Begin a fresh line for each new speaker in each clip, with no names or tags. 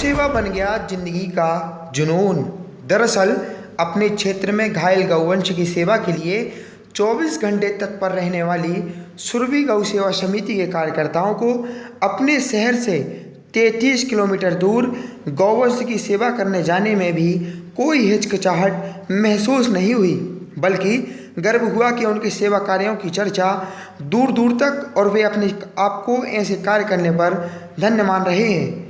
सेवा बन गया जिंदगी का जुनून। दरअसल अपने क्षेत्र में घायल गौवंश की सेवा के लिए 24 घंटे तत्पर रहने वाली सुरभि गौ सेवा समिति के कार्यकर्ताओं को अपने शहर से 33 किलोमीटर दूर गौवंश की सेवा करने जाने में भी कोई हिचकिचाहट महसूस नहीं हुई, बल्कि गर्व हुआ कि उनके सेवा कार्यों की चर्चा दूर दूर तक और वे अपने आप को ऐसे कार्य करने पर धन्य मान रहे हैं।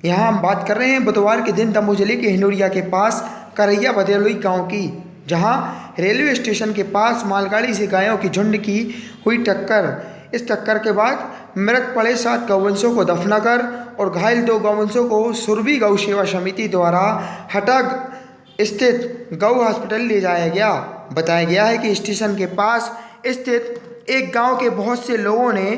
यहाँ हम बात कर रहे हैं बुधवार के दिन दमोह जिले के हिंडोरिया के पास करैया भदौली गांव की, जहाँ रेलवे स्टेशन के पास मालगाड़ी से गायों की झुंड की हुई टक्कर। इस टक्कर के बाद मृत पड़े 7 गौवंशों को दफना कर और घायल 2 गौवंशों को सुरभि गौ सेवा समिति द्वारा हटा स्थित गौ हॉस्पिटल ले जाया गया। बताया गया है कि स्टेशन के पास स्थित एक गांव के बहुत से लोगों ने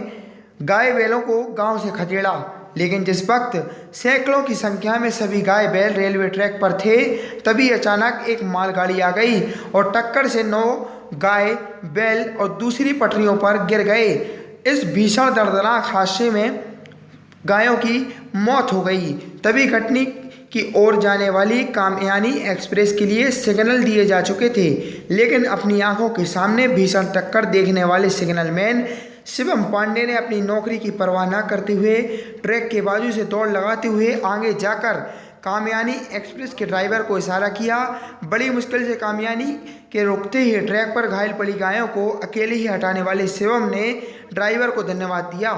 गाय बैलों को गांव से खदेड़ा, लेकिन जिस वक्त सैकड़ों की संख्या में सभी गाय बैल रेलवे ट्रैक पर थे, तभी अचानक एक मालगाड़ी आ गई और टक्कर से 9 गाय बैल और दूसरी पटरियों पर गिर गए। इस भीषण दर्दनाक हादसे में गायों की मौत हो गई। तभी घटना की ओर जाने वाली कामयानी एक्सप्रेस के लिए सिग्नल दिए जा चुके थे, लेकिन अपनी आंखों के सामने भीषण टक्कर देखने वाले सिग्नलमैन शिवम पांडे ने अपनी नौकरी की परवाह न करते हुए ट्रैक के बाजू से दौड़ लगाते हुए आगे जाकर कामयानी एक्सप्रेस के ड्राइवर को इशारा किया। बड़ी मुश्किल से कामयानी के रुकते ही ट्रैक पर घायल पड़ी गायों को अकेले ही हटाने वाले शिवम ने ड्राइवर को धन्यवाद दिया।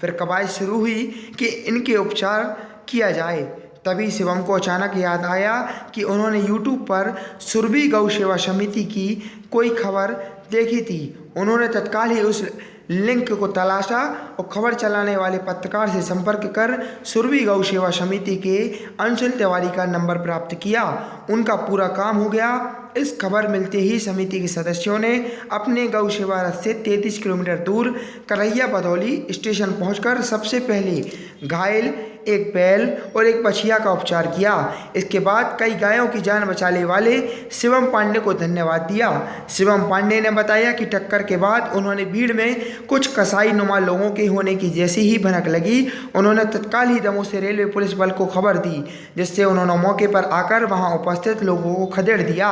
फिर कवायद शुरू हुई कि इनके उपचार किया जाए। तभी शिवम को अचानक याद आया कि उन्होंने यूट्यूब पर सुरभि गौ सेवा समिति की कोई खबर देखी थी। उन्होंने तत्काल ही उस लिंक को तलाशा और खबर चलाने वाले पत्रकार से संपर्क कर सुरभि गौ सेवा समिति के अंशुल तिवारी का नंबर प्राप्त किया। उनका पूरा काम हो गया। इस खबर मिलते ही समिति के सदस्यों ने अपने गौ सेवा रथ से 33 किलोमीटर दूर करैया भदौली स्टेशन पहुंचकर सबसे पहले घायल एक बैल और एक बछिया का उपचार किया। इसके बाद कई गायों की जान बचाने वाले शिवम पांडे को धन्यवाद दिया। शिवम पांडे ने बताया कि टक्कर के बाद उन्होंने भीड़ में कुछ कसाई नुमा लोगों के होने की जैसी ही भनक लगी, उन्होंने तत्काल ही दमोह से रेलवे पुलिस बल को खबर दी, जिससे उन्होंने मौके पर आकर वहां उपस्थित लोगों को खदेड़ दिया।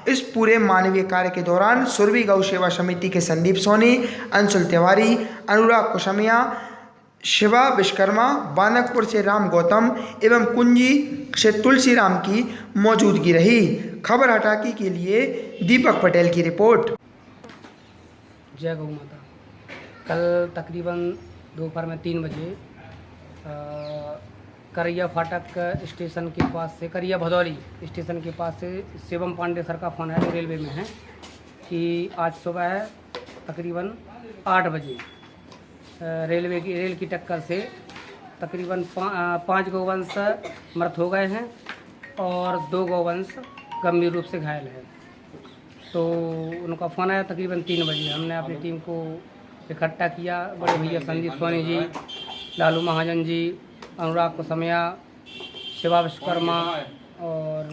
इस पूरे मानवीय कार्य के दौरान सुरभि गौ सेवा समिति के संदीप सोनी, अंशुल तिवारी, अनुराग कुशमिया, शिवा विश्वकर्मा, बानकपुर से राम गौतम एवं कुंजी से तुलसी राम की मौजूदगी रही। खबर हटाकी के लिए दीपक पटेल की रिपोर्ट।
जय गौ माता। कल तकरीबन दोपहर में 3 बजे करैया फाटक स्टेशन के पास से, करैया भदौली स्टेशन के पास से शिवम पांडे सर का फ़ोन है, जो रेलवे में है, कि आज सुबह तकरीबन 8 बजे रेल की टक्कर से तकरीबन 5 गौवंश मृत हो गए हैं और 2 गौवंश गंभीर रूप से घायल हैं। तो उनका फ़ोन आया तकरीबन 3 बजे। हमने अपनी टीम को इकट्ठा किया। बड़े भैया संदीप सोनी जी, लालू महाजन जी, अनुराग कुशमिया, शिवा विश्वकर्मा और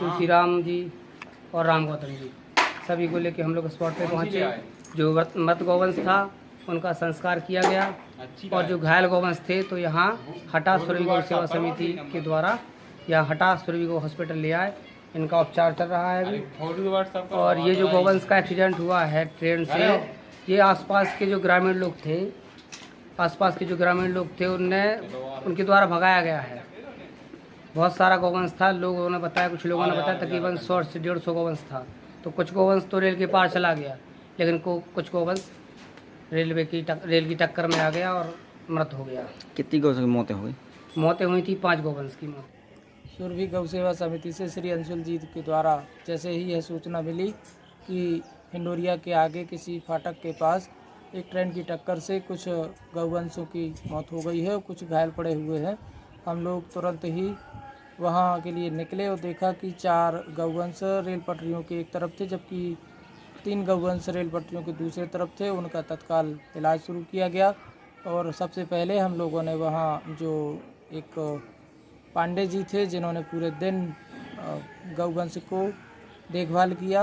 तुलसी राम जी और राम गौतम जी, सभी को लेके हम लोग स्पॉट पे पहुँचे। जो मृत गौवंश था उनका संस्कार किया गया और जो घायल गौवंश थे तो यहाँ हटा सुरभि गौ सेवा समिति के द्वारा यहाँ हटा सुरभि गौ हॉस्पिटल ले आए। इनका उपचार चल रहा है अभी। और ये जो गौवंश का एक्सीडेंट हुआ है ट्रेन से, ये आसपास के जो ग्रामीण लोग थे उनके द्वारा भगाया गया है। बहुत सारा गौवंश था, लोगों ने बताया, कुछ लोगों ने बताया तकरीबन 100 से 150 गौवंश था। तो कुछ गौवंश तो रेल के पार चला गया, लेकिन कुछ गौवंश रेल की टक्कर में आ गया और मृत हो गया।
कितनी गौ की मौतें हुई?
मौतें हुई थी 5 गौवंश की मौत।
सुरभि गौ सेवा समिति से श्री अंशुल जी के द्वारा जैसे ही यह सूचना मिली कि हिंडोरिया के आगे किसी फाटक के पास एक ट्रेन की टक्कर से कुछ गौवंशों की मौत हो गई है और कुछ घायल पड़े हुए हैं, हम लोग तुरंत ही वहां के लिए निकले और देखा कि 4 गौवंश रेल पटरियों के एक तरफ थे, जबकि 3 गौवंश रेल पटरियों के दूसरे तरफ थे। उनका तत्काल इलाज शुरू किया गया और सबसे पहले हम लोगों ने वहाँ जो एक पांडे जी थे जिन्होंने पूरे दिन गौवंश को देखभाल किया,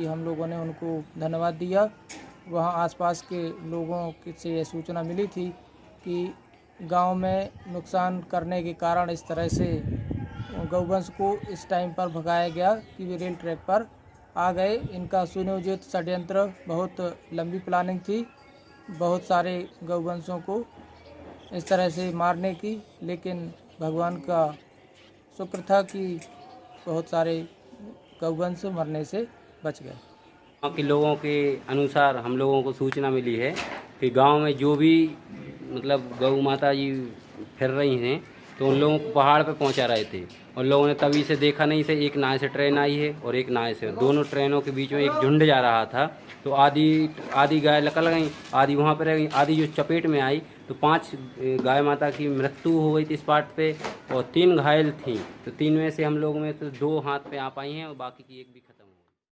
हम लोगों ने उनको धन्यवाद दिया। वहाँ आसपास के लोगों से यह सूचना मिली थी कि गांव में नुकसान करने के कारण इस तरह से गौवंश को इस टाइम पर भगाया गया कि वे रेल ट्रैक पर आ गए। इनका सुनियोजित षड्यंत्र, बहुत लंबी प्लानिंग थी, बहुत सारे गौवंशों को इस तरह से मारने की, लेकिन भगवान का शुक्र था कि बहुत सारे गौवंश मरने से बच गए।
गाँव के लोगों के अनुसार हम लोगों को सूचना मिली है कि गांव में जो भी मतलब गौ माता जी फिर रही हैं तो उन लोगों को पहाड़ पे पहुंचा रहे थे। उन लोगों ने तभी से देखा नहीं थे, एक नाव से ट्रेन आई है और एक नाव से, दोनों ट्रेनों के बीच में एक झुंड जा रहा था। तो आधी गाय निकल गई, आधी वहाँ पर रह गई, आधी जो चपेट में आई तो 5 गाय माता की मृत्यु हो गई थी स्पॉट पे और 3 घायल थी। तो 3 में से हम लोग में तो 2 हाथ पे आ पाई हैं और बाकी की एक भी